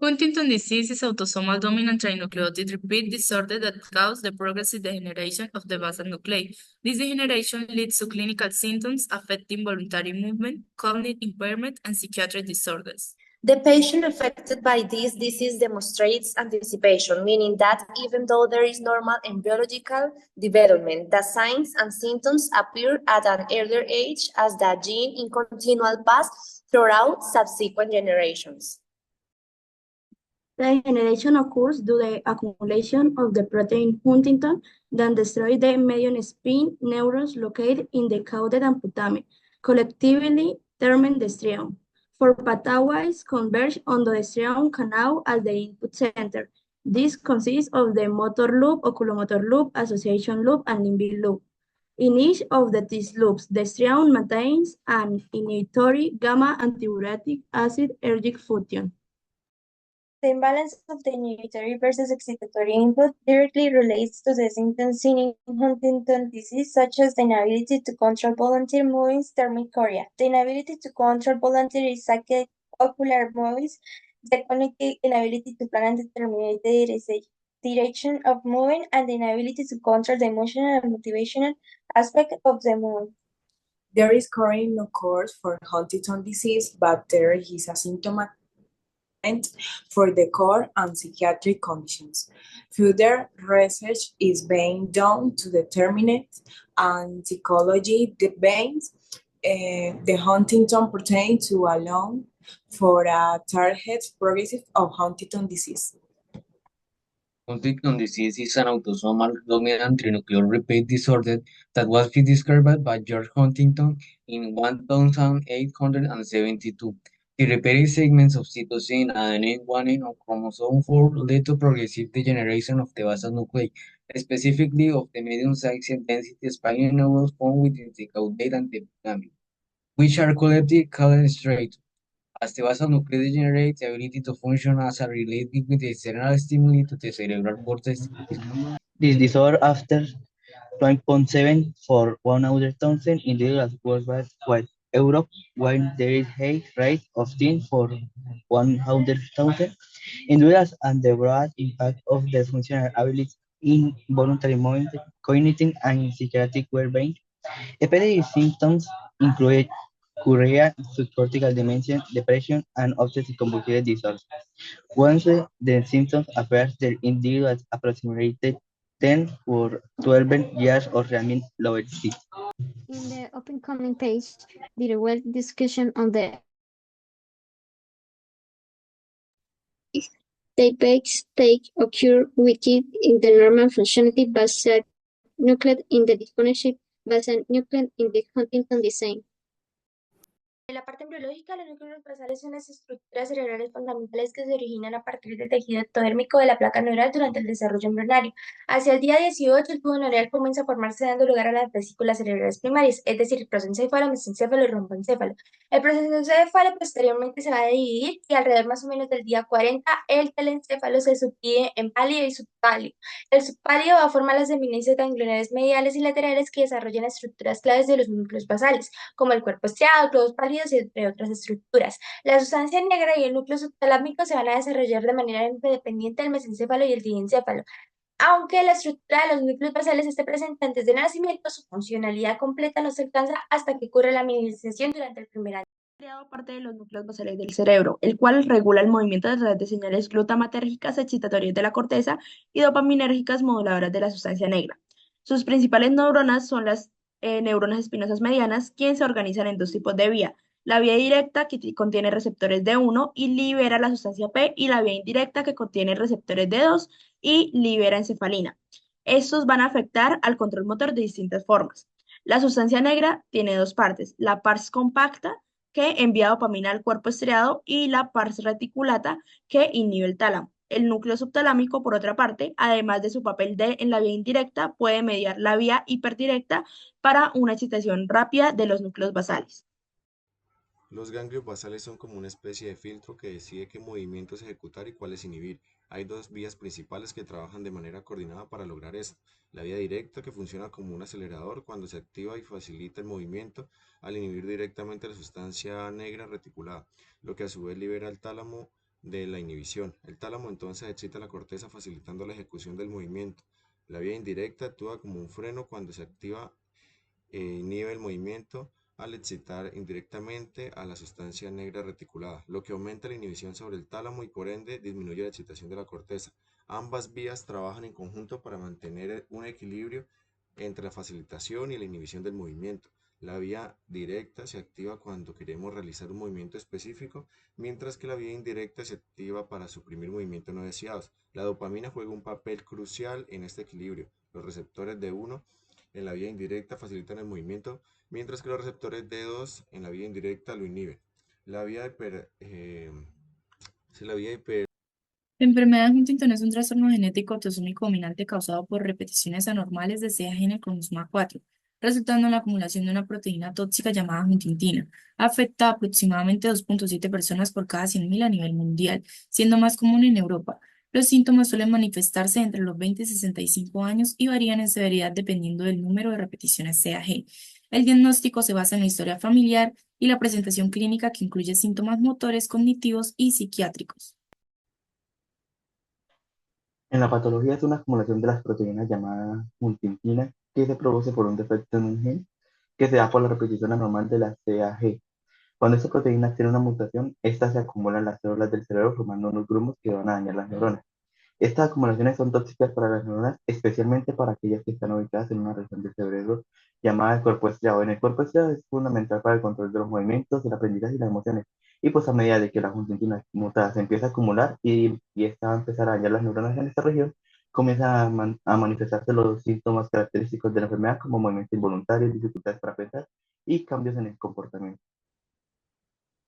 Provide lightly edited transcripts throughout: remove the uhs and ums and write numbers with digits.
Huntington disease is autosomal dominant trinucleotide repeat disorder that causes the progressive degeneration of the basal nuclei. This degeneration leads to clinical symptoms affecting voluntary movement, cognitive impairment, and psychiatric disorders. The patient affected by this disease demonstrates anticipation, meaning that even though there is normal embryological development, the signs and symptoms appear at an earlier age as the gene in continual pass throughout subsequent generations. The degeneration occurs due to the accumulation of the protein huntingtin that destroys the median spine neurons located in the caudate and putamen, collectively termed the striatum. For pathways converge on the striatum canal as the input center. This consists of the motor loop, oculomotor loop, association loop, and limbic loop. In each of these loops, the striatum maintains an inhibitory gamma antidiuretic acid ergic function. The imbalance of the inhibitory versus excitatory input directly relates to the symptoms seen in Huntington disease, such as the inability to control volunteer movements, thermic chorea, the inability to control voluntary cyclic ocular movements, the cognitive inability to plan and determine the direction of movement, and the inability to control the emotional and motivational aspect of the movement. There is currently no cause for Huntington disease, but there is a symptom for the core and psychiatric conditions. Further research is being done to determine and psychology binds the Huntington protein to alone for a target progressive of Huntington disease. Huntington disease is an autosomal dominant trinuclear repeat disorder that was described by George Huntington in 1872. The repeated segments of cytosine adenine guanine on chromosome 4 lead to progressive degeneration of the basal nuclei, specifically of the medium-sized density spiny neurons found within the caudate and the putamen, which are collectively called striatum. As the basal nuclei degenerates, the ability to function as a relay between the external stimuli to the cerebral cortex. This disorder after 12.7 for 100,000 individuals worldwide, while Europe, while there is a rate of 10 for 100,000 individuals, and the broad impact of the functional ability in voluntary movement, cognitive and psychiatric well-being. Epidemic symptoms include chorea, subcortical dementia, depression, and obsessive compulsive disorder. Once the symptoms appear, the individual is approximately 10 or 12 years or remain lower sick. In the upcoming page, there will be discussion on the types take occur within in the normal functionality basal nucleus in the disconnection basal nucleus in the Huntington disease. En la parte embriológica, los núcleos basales son las estructuras cerebrales fundamentales que se originan a partir del tejido ectodérmico de la placa neural durante el desarrollo embrionario. Hacia el día 18, el tubo neural comienza a formarse dando lugar a las vesículas cerebrales primarias, es decir, prosencéfalo, mesencéfalo y romboencéfalo. El prosencéfalo posteriormente se va a dividir y alrededor más o menos del día 40, el telencéfalo se subdivide en pálido y subpálido. El subpálido va a formar las eminencias ganglionares mediales y laterales que desarrollan estructuras claves de los núcleos basales, como el cuerpo estriado, globos pálidos y entre otras estructuras. La sustancia negra y el núcleo subtalámico se van a desarrollar de manera independiente del mesencéfalo y el diencéfalo. Aunque la estructura de los núcleos basales esté presente antes de nacimiento, su funcionalidad completa no se alcanza hasta que ocurre la minimización durante el primer año. Creado parte de los núcleos basales del cerebro, el cual regula el movimiento a través de señales glutamatérgicas excitatorias de la corteza y dopaminérgicas moduladoras de la sustancia negra. Sus principales neuronas son las neuronas espinosas medianas, quienes se organizan en dos tipos de vía. La vía directa, que contiene receptores D1 y libera la sustancia P, y la vía indirecta, que contiene receptores D2 y libera encefalina. Estos van a afectar al control motor de distintas formas. La sustancia negra tiene dos partes, la pars compacta, que envía dopamina al cuerpo estriado, y la pars reticulata, que inhibe el tálamo. El núcleo subtalámico, por otra parte, además de su papel en la vía indirecta, puede mediar la vía hiperdirecta para una excitación rápida de los núcleos basales. Los ganglios basales son como una especie de filtro que decide qué movimientos ejecutar y cuáles inhibir. Hay dos vías principales que trabajan de manera coordinada para lograr esto. La vía directa, que funciona como un acelerador cuando se activa y facilita el movimiento al inhibir directamente la sustancia negra reticulada, lo que a su vez libera el tálamo de la inhibición. El tálamo entonces excita la corteza facilitando la ejecución del movimiento. La vía indirecta actúa como un freno cuando se activa inhibe el movimiento al excitar indirectamente a la sustancia negra reticulada, lo que aumenta la inhibición sobre el tálamo y por ende disminuye la excitación de la corteza. Ambas vías trabajan en conjunto para mantener un equilibrio entre la facilitación y la inhibición del movimiento. La vía directa se activa cuando queremos realizar un movimiento específico, mientras que la vía indirecta se activa para suprimir movimientos no deseados. La dopamina juega un papel crucial en este equilibrio. Los receptores de 1 en la vía indirecta facilitan el movimiento, mientras que los receptores D2 en la vía indirecta lo inhiben. La vía la vía La enfermedad de Huntington es un trastorno genético autosómico dominante causado por repeticiones anormales de CAG en el cromosoma 4, resultando en la acumulación de una proteína tóxica llamada huntingtina. Afecta a aproximadamente 2.7 personas por cada 100.000 a nivel mundial, siendo más común en Europa. Los síntomas suelen manifestarse entre los 20 y 65 años y varían en severidad dependiendo del número de repeticiones CAG. El diagnóstico se basa en la historia familiar y la presentación clínica que incluye síntomas motores, cognitivos y psiquiátricos. En la patología es una acumulación de las proteínas llamada huntingtina que se produce por un defecto en un gen que se da por la repetición anormal de la CAG. Cuando esta proteína tiene una mutación, esta se acumula en las células del cerebro formando unos grumos que van a dañar las neuronas. Estas acumulaciones son tóxicas para las neuronas, especialmente para aquellas que están ubicadas en una región del cerebro llamada el cuerpo estriado. En el cuerpo estriado es fundamental para el control de los movimientos, el aprendizaje y las emociones. Y pues a medida de que la huntingtina mutada se empieza a acumular y esta va a empezar a dañar las neuronas en esta región, comienzan a manifestarse los síntomas característicos de la enfermedad como movimiento involuntario, dificultades para pensar y cambios en el comportamiento.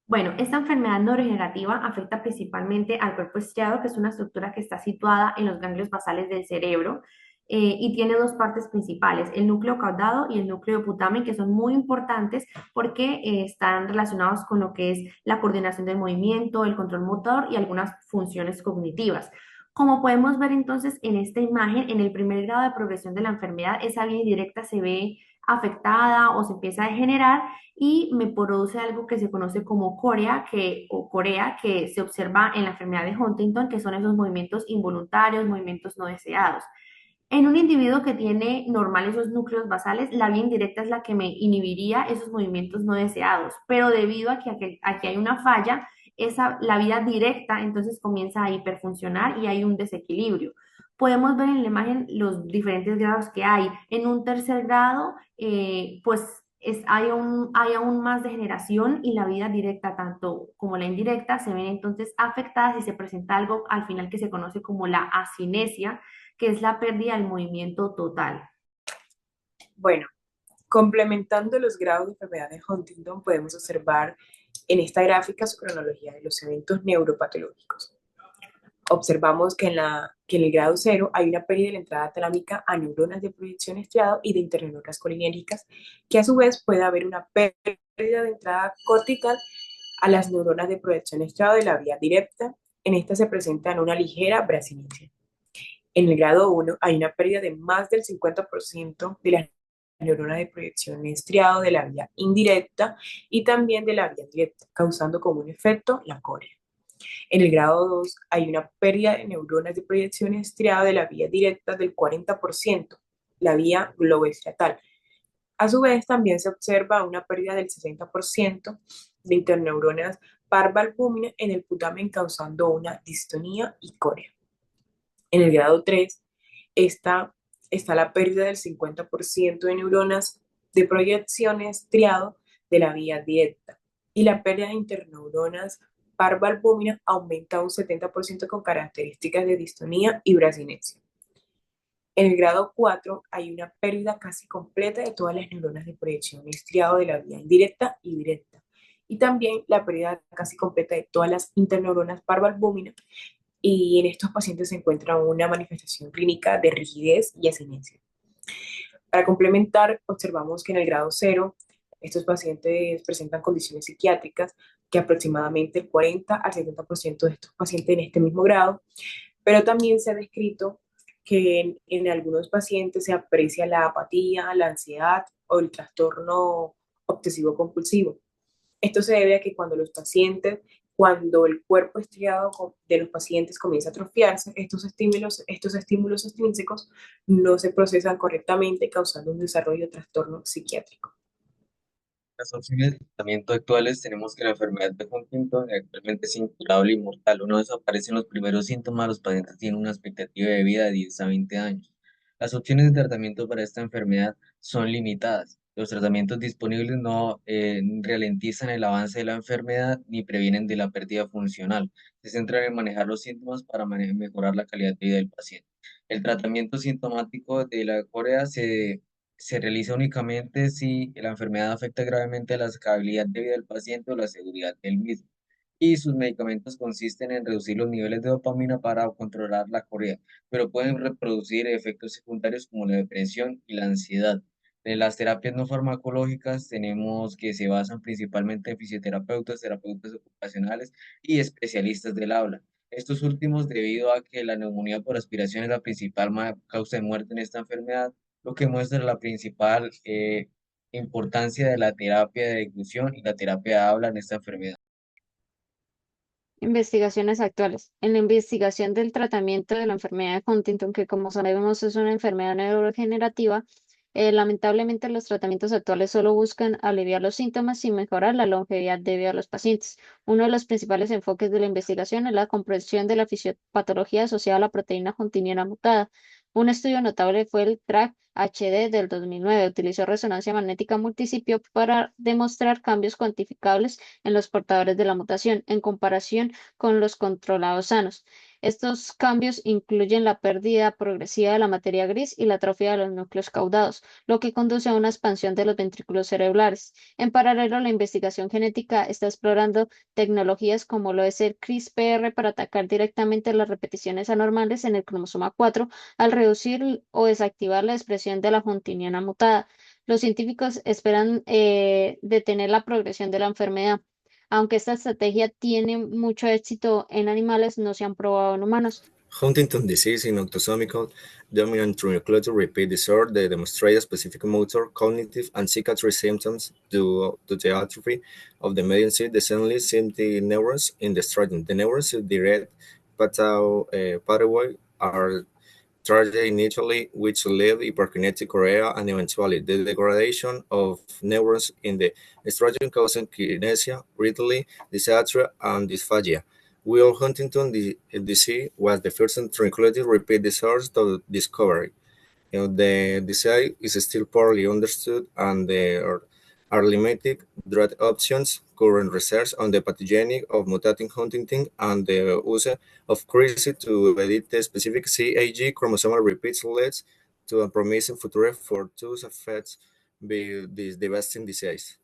Bueno, esta enfermedad neurodegenerativa afecta principalmente al cuerpo estriado, que es una estructura que está situada en los ganglios basales del cerebro y tiene dos partes principales, el núcleo caudado y el núcleo putamen, que son muy importantes porque están relacionados con lo que es la coordinación del movimiento, el control motor y algunas funciones cognitivas. Como podemos ver entonces en esta imagen, en el primer grado de progresión de la enfermedad, esa vía indirecta se ve afectada o se empieza a degenerar y me produce algo que se conoce como corea, que se observa en la enfermedad de Huntington, que son esos movimientos involuntarios, movimientos no deseados. En un individuo que tiene normal esos núcleos basales, la vía indirecta es la que me inhibiría esos movimientos no deseados, pero debido a que aquí hay una falla, la vía directa entonces comienza a hiperfuncionar y hay un desequilibrio. Podemos ver en la imagen los diferentes grados que hay. En un tercer grado, pues hay aún más degeneración y la vía directa, tanto como la indirecta, se ven entonces afectadas y se presenta algo al final que se conoce como la asinesia, que es la pérdida del movimiento total. Bueno, complementando los grados de enfermedad de Huntington, podemos observar en esta gráfica su cronología de los eventos neuropatológicos. Observamos que en el grado 0 hay una pérdida de la entrada talámica a neuronas de proyección estriado y de interneuronas colinérgicas, que a su vez puede haber una pérdida de entrada cortical a las neuronas de proyección estriado de la vía directa. En esta se presenta en una ligera brasinencia. En el grado 1 hay una pérdida de más del 50% de las neuronas de proyección estriado de la vía indirecta y también de la vía directa, causando como un efecto la corea. En el grado 2 hay una pérdida de neuronas de proyección estriado de la vía directa del 40%, la vía globoestriatal. A su vez, también se observa una pérdida del 60% de interneuronas parvalbúminas en el putamen, causando una distonía y corea. En el grado 3 está la pérdida del 50% de neuronas de proyección estriado de la vía directa y la pérdida de interneuronas parvalbúminas aumenta un 70% con características de distonía y brasinencia. En el grado 4 hay una pérdida casi completa de todas las neuronas de proyección estriado de la vía indirecta y directa, y también la pérdida casi completa de todas las interneuronas parvalbúminas, y en estos pacientes se encuentra una manifestación clínica de rigidez y asinesia. Para complementar, observamos que en el grado 0 estos pacientes presentan condiciones psiquiátricas, que aproximadamente el 40 al 70% de estos pacientes en este mismo grado, pero también se ha descrito que en algunos pacientes se aprecia la apatía, la ansiedad o el trastorno obsesivo compulsivo. Esto se debe a que cuando los pacientes Cuando el cuerpo estriado de los pacientes comienza a atrofiarse, estos estímulos extrínsecos no se procesan correctamente, causando un desarrollo de trastorno psiquiátrico. Las opciones de tratamiento actuales tenemos que la enfermedad de Huntington actualmente es incurable y mortal. Una vez aparecen los primeros síntomas, los pacientes tienen una expectativa de vida de 10 a 20 años. Las opciones de tratamiento para esta enfermedad son limitadas. Los tratamientos disponibles no ralentizan el avance de la enfermedad ni previenen de la pérdida funcional. Se centran en manejar los síntomas para mejorar la calidad de vida del paciente. El tratamiento sintomático de la corea se realiza únicamente si la enfermedad afecta gravemente la estabilidad de vida del paciente o la seguridad del mismo. Y sus medicamentos consisten en reducir los niveles de dopamina para controlar la corea, pero pueden reproducir efectos secundarios como la depresión y la ansiedad. De las terapias no farmacológicas tenemos que se basan principalmente en fisioterapeutas, terapeutas ocupacionales y especialistas del habla. Estos últimos debido a que la neumonía por aspiración es la principal causa de muerte en esta enfermedad, lo que muestra la principal importancia de la terapia de inclusión y la terapia de habla en esta enfermedad. Investigaciones actuales. En la investigación del tratamiento de la enfermedad de Huntington, que como sabemos es una enfermedad neurodegenerativa, lamentablemente los tratamientos actuales solo buscan aliviar los síntomas sin mejorar la longevidad de vida de los pacientes. Uno de los principales enfoques de la investigación es la comprensión de la fisiopatología asociada a la proteína huntingtiona mutada. Un estudio notable fue el TRACK-HD del 2009. Utilizó resonancia magnética multisitio para demostrar cambios cuantificables en los portadores de la mutación en comparación con los controlados sanos. Estos cambios incluyen la pérdida progresiva de la materia gris y la atrofia de los núcleos caudados, lo que conduce a una expansión de los ventrículos cerebrales. En paralelo, la investigación genética está explorando tecnologías como lo es el CRISPR para atacar directamente las repeticiones anormales en el cromosoma 4 al reducir o desactivar la expresión de la huntingtiona mutada. Los científicos esperan detener la progresión de la enfermedad. Aunque esta estrategia tiene mucho éxito en animales, no se han probado en humanos. Huntington disease in autosomical dominant trinucleotide repeat disorder demonstrates specific motor, cognitive, and psychiatric symptoms due to the atrophy of the median descending symptom neurons in the striatum. The neurons direct pathway are targeted initially, which led hyperkinetic chorea and eventually the degradation of neurons in the striatum causing kinesia, rigidity, dysarthria, and dysphagia. Will Huntington disease was the first trinucleotide repeat disorder discovery. The disease is still poorly understood, and there are limited drug options. Current research on the pathogenesis of mutating Huntington and the use of CRISPR to edit the specific CAG chromosomal repeats leads to a promising future for those affected by this devastating disease.